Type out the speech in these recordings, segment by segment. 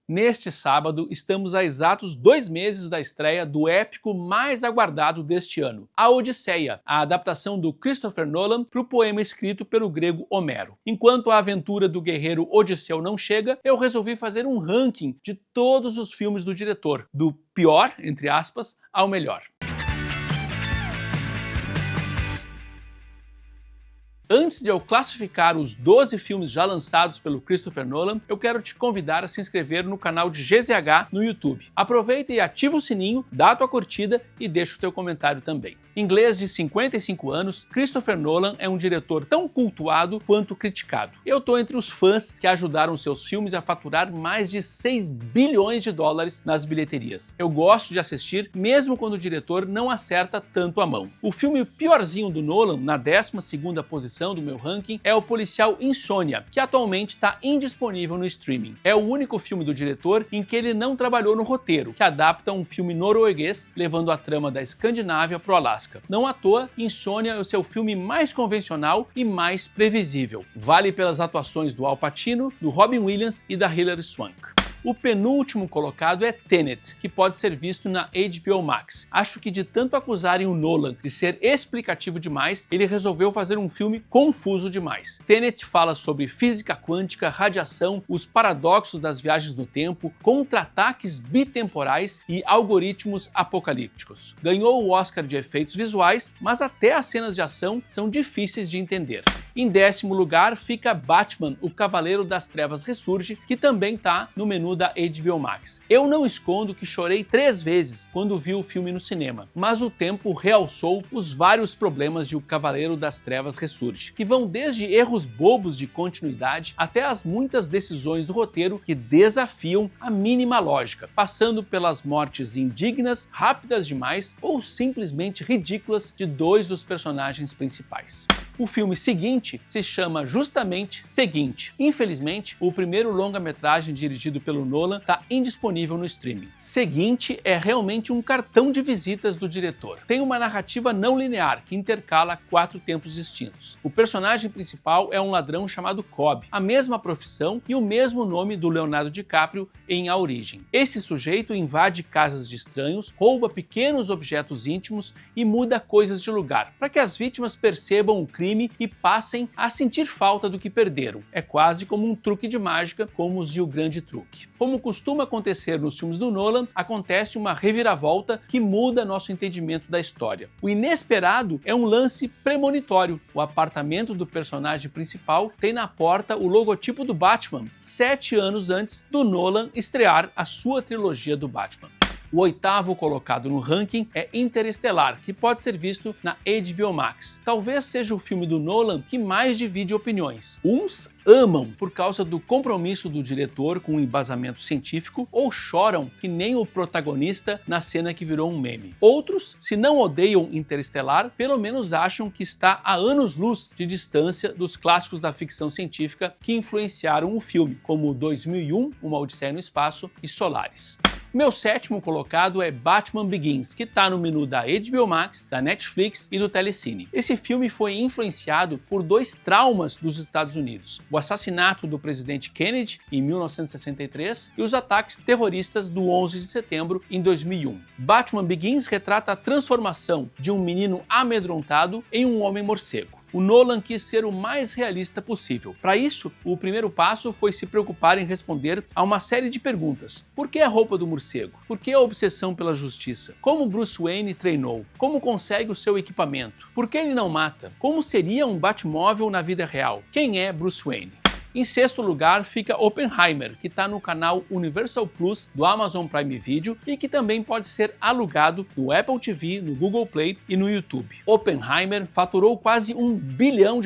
Neste sábado, estamos a exatos 2 meses da estreia do épico mais aguardado deste ano, A Odisseia, a adaptação do Christopher Nolan para o poema escrito pelo grego Homero. Enquanto a aventura do guerreiro Odisseu não chega, eu resolvi fazer um ranking de todos os filmes do diretor, do pior, entre aspas, ao melhor. Antes de eu classificar os 12 filmes já lançados pelo Christopher Nolan, eu quero te convidar a se inscrever no canal de GZH no YouTube. Aproveita e ativa o sininho, dá a tua curtida e deixa o teu comentário também. Inglês de 55 anos, Christopher Nolan é um diretor tão cultuado quanto criticado. Eu tô entre os fãs que ajudaram seus filmes a faturar mais de 6 bilhões de dólares nas bilheterias. Eu gosto de assistir mesmo quando o diretor não acerta tanto a mão. O filme piorzinho do Nolan, na 12ª posição do meu ranking, é o policial Insônia, que atualmente está indisponível no streaming. É o único filme do diretor em que ele não trabalhou no roteiro, que adapta um filme norueguês levando a trama da Escandinávia para o Alasca. Não à toa, Insônia é o seu filme mais convencional e mais previsível. Vale pelas atuações do Al Pacino, do Robin Williams e da Hilary Swank. O penúltimo colocado é Tenet, que pode ser visto na HBO Max. Acho que de tanto acusarem o Nolan de ser explicativo demais, ele resolveu fazer um filme confuso demais. Tenet fala sobre física quântica, radiação, os paradoxos das viagens no tempo, contra-ataques bitemporais e algoritmos apocalípticos. Ganhou o Oscar de efeitos visuais, mas até as cenas de ação são difíceis de entender. Em 10º lugar fica Batman, o Cavaleiro das Trevas Ressurge, que também está no menu da HBO Max. Eu não escondo que chorei 3 vezes quando vi o filme no cinema, mas o tempo realçou os vários problemas de O Cavaleiro das Trevas Ressurge, que vão desde erros bobos de continuidade até as muitas decisões do roteiro que desafiam a mínima lógica, passando pelas mortes indignas, rápidas demais ou simplesmente ridículas de 2 dos personagens principais. O filme seguinte se chama justamente Seguinte. Infelizmente, o primeiro longa-metragem dirigido pelo Nolan está indisponível no streaming. Seguinte é realmente um cartão de visitas do diretor. Tem uma narrativa não linear que intercala 4 tempos distintos. O personagem principal é um ladrão chamado Cobb, a mesma profissão e o mesmo nome do Leonardo DiCaprio em A Origem. Esse sujeito invade casas de estranhos, rouba pequenos objetos íntimos e muda coisas de lugar, para que as vítimas percebam o crime e passem a sentir falta do que perderam. É quase como um truque de mágica, como os de O Grande Truque. Como costuma acontecer nos filmes do Nolan, acontece uma reviravolta que muda nosso entendimento da história. O inesperado é um lance premonitório. O apartamento do personagem principal tem na porta o logotipo do Batman, 7 anos antes do Nolan estrear a sua trilogia do Batman. O 8º colocado no ranking é Interestelar, que pode ser visto na HBO Max. Talvez seja o filme do Nolan que mais divide opiniões. Uns amam por causa do compromisso do diretor com o embasamento científico ou choram que nem o protagonista na cena que virou um meme. Outros, se não odeiam Interestelar, pelo menos acham que está a anos-luz de distância dos clássicos da ficção científica que influenciaram o filme, como 2001, Uma Odisseia no Espaço e Solaris. Meu 7º colocado é Batman Begins, que está no menu da HBO Max, da Netflix e do Telecine. Esse filme foi influenciado por 2 traumas dos Estados Unidos: o assassinato do presidente Kennedy em 1963 e os ataques terroristas do 11 de setembro em 2001. Batman Begins retrata a transformação de um menino amedrontado em um homem morcego. O Nolan quis ser o mais realista possível. Para isso, o primeiro passo foi se preocupar em responder a uma série de perguntas. Por que a roupa do morcego? Por que a obsessão pela justiça? Como Bruce Wayne treinou? Como consegue o seu equipamento? Por que ele não mata? Como seria um Batmóvel na vida real? Quem é Bruce Wayne? Em 6º lugar fica Oppenheimer, que está no canal Universal Plus do Amazon Prime Video e que também pode ser alugado no Apple TV, no Google Play e no YouTube. Oppenheimer faturou quase $1 bilhão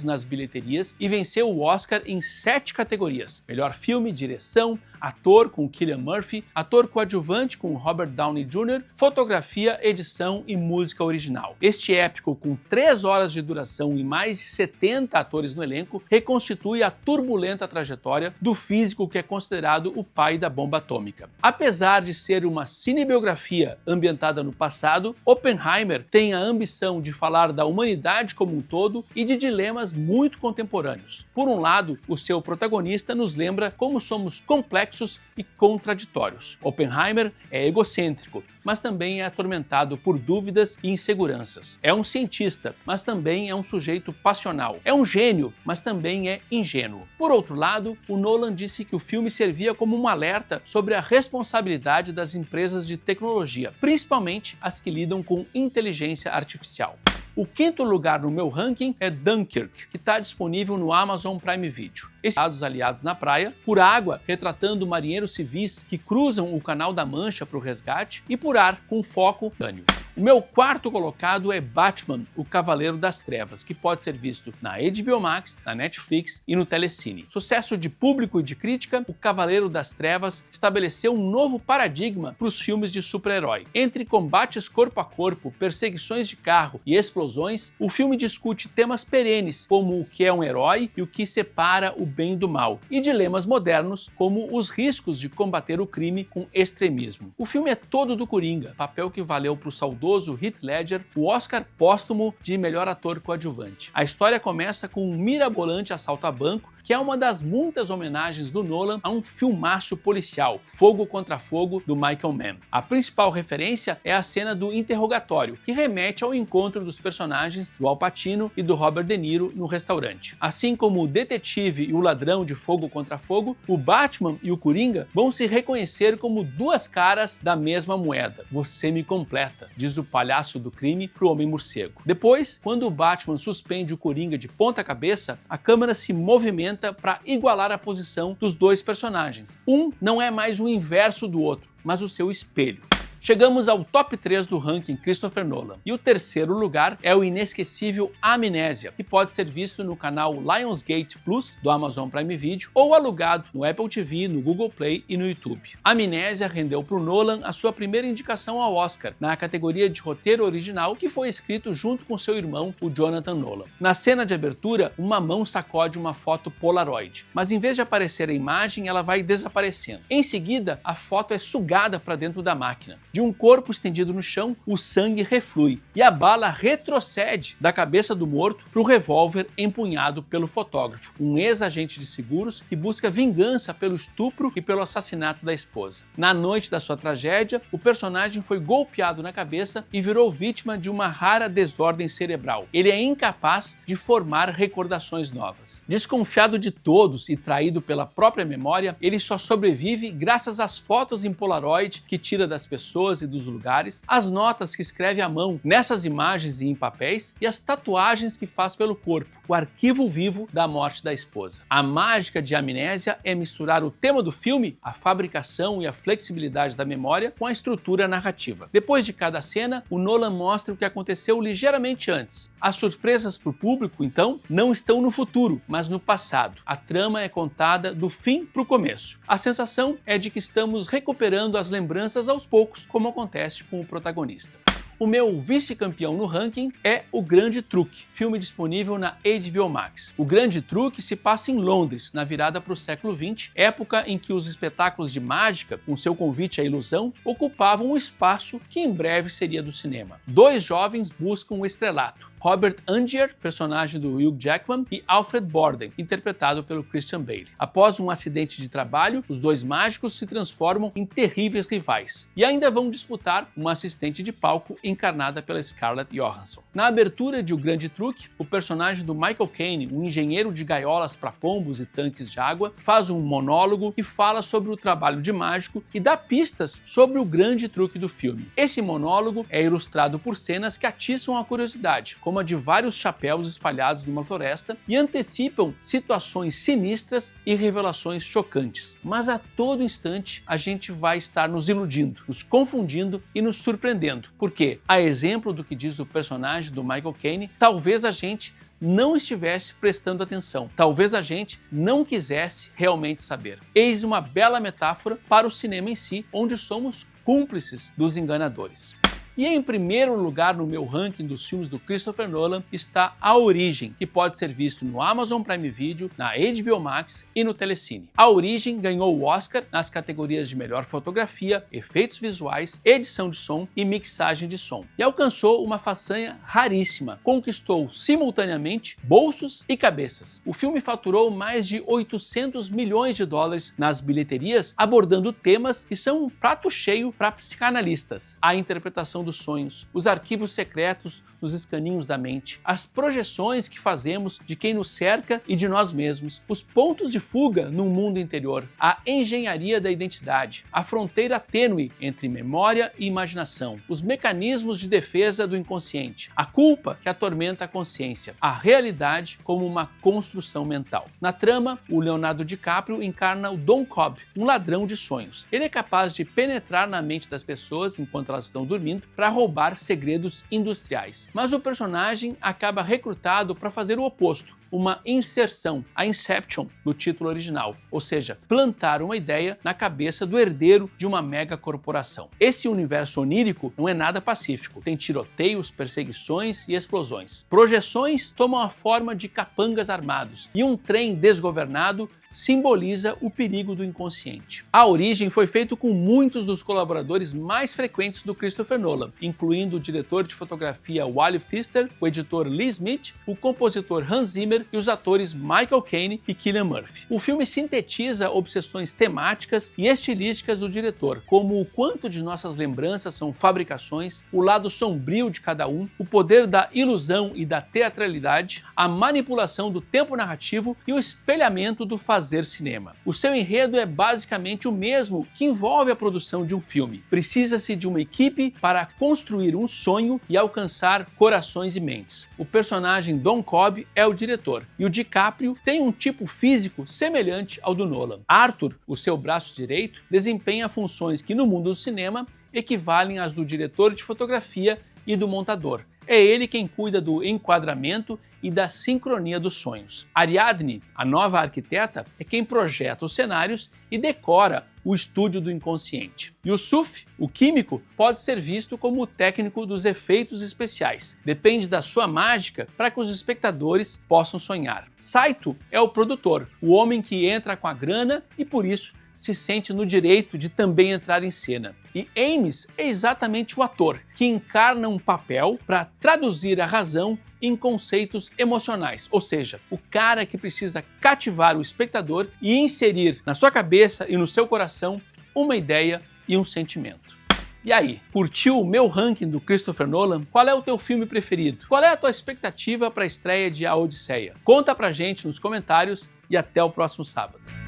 nas bilheterias e venceu o Oscar em 7 categorias: melhor filme, direção, ator com Cillian Murphy, ator coadjuvante com Robert Downey Jr., fotografia, edição e música original. Este épico, com 3 horas de duração e mais de 70 atores no elenco, reconstitui a turbulenta trajetória do físico que é considerado o pai da bomba atômica. Apesar de ser uma cinebiografia ambientada no passado, Oppenheimer tem a ambição de falar da humanidade como um todo e de dilemas muito contemporâneos. Por um lado, o seu protagonista nos lembra como somos complexos complexos e contraditórios. Oppenheimer é egocêntrico, mas também é atormentado por dúvidas e inseguranças. É um cientista, mas também é um sujeito passional. É um gênio, mas também é ingênuo. Por outro lado, o Nolan disse que o filme servia como um alerta sobre a responsabilidade das empresas de tecnologia, principalmente as que lidam com inteligência artificial. O quinto lugar no meu ranking é Dunkirk, que está disponível no Amazon Prime Video. Esses aliados na praia, por água, retratando marinheiros civis que cruzam o Canal da Mancha para o resgate, e por ar, com foco no Dânio. O meu quarto colocado é Batman, o Cavaleiro das Trevas, que pode ser visto na HBO Max, na Netflix e no Telecine. Sucesso de público e de crítica, o Cavaleiro das Trevas estabeleceu um novo paradigma para os filmes de super-herói. Entre combates corpo a corpo, perseguições de carro e explosões, o filme discute temas perenes, como o que é um herói e o que separa o bem do mal, e dilemas modernos, como os riscos de combater o crime com extremismo. O filme é todo do Coringa, papel que valeu para o saudoso Heath Ledger o Oscar póstumo de melhor ator coadjuvante. A história começa com um mirabolante assalto a banco, que é uma das muitas homenagens do Nolan a um filmaço policial, Fogo contra Fogo, do Michael Mann. A principal referência é a cena do interrogatório, que remete ao encontro dos personagens do Al Pacino e do Robert De Niro no restaurante. Assim como o detetive e o ladrão de Fogo contra Fogo, o Batman e o Coringa vão se reconhecer como duas caras da mesma moeda. Você me completa, diz o palhaço do crime pro Homem-Morcego. Depois, quando o Batman suspende o Coringa de ponta cabeça, a câmera se movimenta para igualar a posição dos dois personagens. Um não é mais o inverso do outro, mas o seu espelho. Chegamos ao top 3 do ranking Christopher Nolan. E o terceiro lugar é o inesquecível Amnésia, que pode ser visto no canal Lionsgate Plus do Amazon Prime Video ou alugado no Apple TV, no Google Play e no YouTube. Amnésia rendeu para o Nolan a sua primeira indicação ao Oscar, na categoria de roteiro original, que foi escrito junto com seu irmão, o Jonathan Nolan. Na cena de abertura, uma mão sacode uma foto Polaroid, mas em vez de aparecer a imagem, ela vai desaparecendo. Em seguida, a foto é sugada para dentro da máquina. De um corpo estendido no chão, o sangue reflui e a bala retrocede da cabeça do morto para o revólver empunhado pelo fotógrafo, um ex-agente de seguros que busca vingança pelo estupro e pelo assassinato da esposa. Na noite da sua tragédia, o personagem foi golpeado na cabeça e virou vítima de uma rara desordem cerebral. Ele é incapaz de formar recordações novas. Desconfiado de todos e traído pela própria memória, ele só sobrevive graças às fotos em Polaroid que tira das pessoas e dos lugares, as notas que escreve à mão nessas imagens e em papéis e as tatuagens que faz pelo corpo, o arquivo vivo da morte da esposa. A mágica de Amnésia é misturar o tema do filme, a fabricação e a flexibilidade da memória, com a estrutura narrativa. Depois de cada cena, o Nolan mostra o que aconteceu ligeiramente antes. As surpresas para o público, então, não estão no futuro, mas no passado. A trama é contada do fim para o começo. A sensação é de que estamos recuperando as lembranças aos poucos, como acontece com o protagonista. O meu vice-campeão no ranking é O Grande Truque, filme disponível na HBO Max. O Grande Truque se passa em Londres, na virada para o século XX, época em que os espetáculos de mágica, com seu convite à ilusão, ocupavam um espaço que em breve seria do cinema. Dois jovens buscam o estrelato. Robert Angier, personagem do Hugh Jackman, e Alfred Borden, interpretado pelo Christian Bale. Após um acidente de trabalho, os dois mágicos se transformam em terríveis rivais e ainda vão disputar uma assistente de palco encarnada pela Scarlett Johansson. Na abertura de O Grande Truque, o personagem do Michael Caine, um engenheiro de gaiolas para pombos e tanques de água, faz um monólogo e fala sobre o trabalho de mágico e dá pistas sobre o grande truque do filme. Esse monólogo é ilustrado por cenas que atiçam a curiosidade, como a de vários chapéus espalhados numa floresta, e antecipam situações sinistras e revelações chocantes. Mas a todo instante a gente vai estar nos iludindo, nos confundindo e nos surpreendendo, porque, a exemplo do que diz o personagem do Michael Caine, talvez a gente não estivesse prestando atenção, talvez a gente não quisesse realmente saber. Eis uma bela metáfora para o cinema em si, onde somos cúmplices dos enganadores. E em primeiro lugar no meu ranking dos filmes do Christopher Nolan está A Origem, que pode ser visto no Amazon Prime Video, na HBO Max e no Telecine. A Origem ganhou o Oscar nas categorias de melhor fotografia, efeitos visuais, edição de som e mixagem de som. E alcançou uma façanha raríssima, conquistou simultaneamente bolsos e cabeças. O filme faturou mais de 800 milhões de dólares nas bilheterias, abordando temas que são um prato cheio para psicanalistas. A interpretação dos sonhos, os arquivos secretos nos escaninhos da mente, as projeções que fazemos de quem nos cerca e de nós mesmos, os pontos de fuga no mundo interior, a engenharia da identidade, a fronteira tênue entre memória e imaginação, os mecanismos de defesa do inconsciente, a culpa que atormenta a consciência, a realidade como uma construção mental. Na trama, o Leonardo DiCaprio encarna o Don Cobb, um ladrão de sonhos. Ele é capaz de penetrar na mente das pessoas enquanto elas estão dormindo para roubar segredos industriais. Mas o personagem acaba recrutado para fazer o oposto, uma inserção, a Inception, no título original, ou seja, plantar uma ideia na cabeça do herdeiro de uma mega corporação. Esse universo onírico não é nada pacífico, tem tiroteios, perseguições e explosões. Projeções tomam a forma de capangas armados e um trem desgovernado simboliza o perigo do inconsciente. A Origem foi feito com muitos dos colaboradores mais frequentes do Christopher Nolan, incluindo o diretor de fotografia Wally Pfister, o editor Lee Smith, o compositor Hans Zimmer e os atores Michael Caine e Cillian Murphy. O filme sintetiza obsessões temáticas e estilísticas do diretor, como o quanto de nossas lembranças são fabricações, o lado sombrio de cada um, o poder da ilusão e da teatralidade, a manipulação do tempo narrativo e o espelhamento do fazer cinema. O seu enredo é basicamente o mesmo que envolve a produção de um filme. Precisa-se de uma equipe para construir um sonho e alcançar corações e mentes. O personagem Don Cobb é o diretor e o DiCaprio tem um tipo físico semelhante ao do Nolan. Arthur, o seu braço direito, desempenha funções que no mundo do cinema equivalem às do diretor de fotografia e do montador. É ele quem cuida do enquadramento e da sincronia dos sonhos. Ariadne, a nova arquiteta, é quem projeta os cenários e decora o estúdio do inconsciente. Yusuf, o químico, pode ser visto como o técnico dos efeitos especiais. Depende da sua mágica para que os espectadores possam sonhar. Saito é o produtor, o homem que entra com a grana e por isso se sente no direito de também entrar em cena. E Ames é exatamente o ator, que encarna um papel para traduzir a razão em conceitos emocionais, ou seja, o cara que precisa cativar o espectador e inserir na sua cabeça e no seu coração uma ideia e um sentimento. E aí, curtiu o meu ranking do Christopher Nolan? Qual é o teu filme preferido? Qual é a tua expectativa para a estreia de A Odisseia? Conta pra gente nos comentários e até o próximo sábado.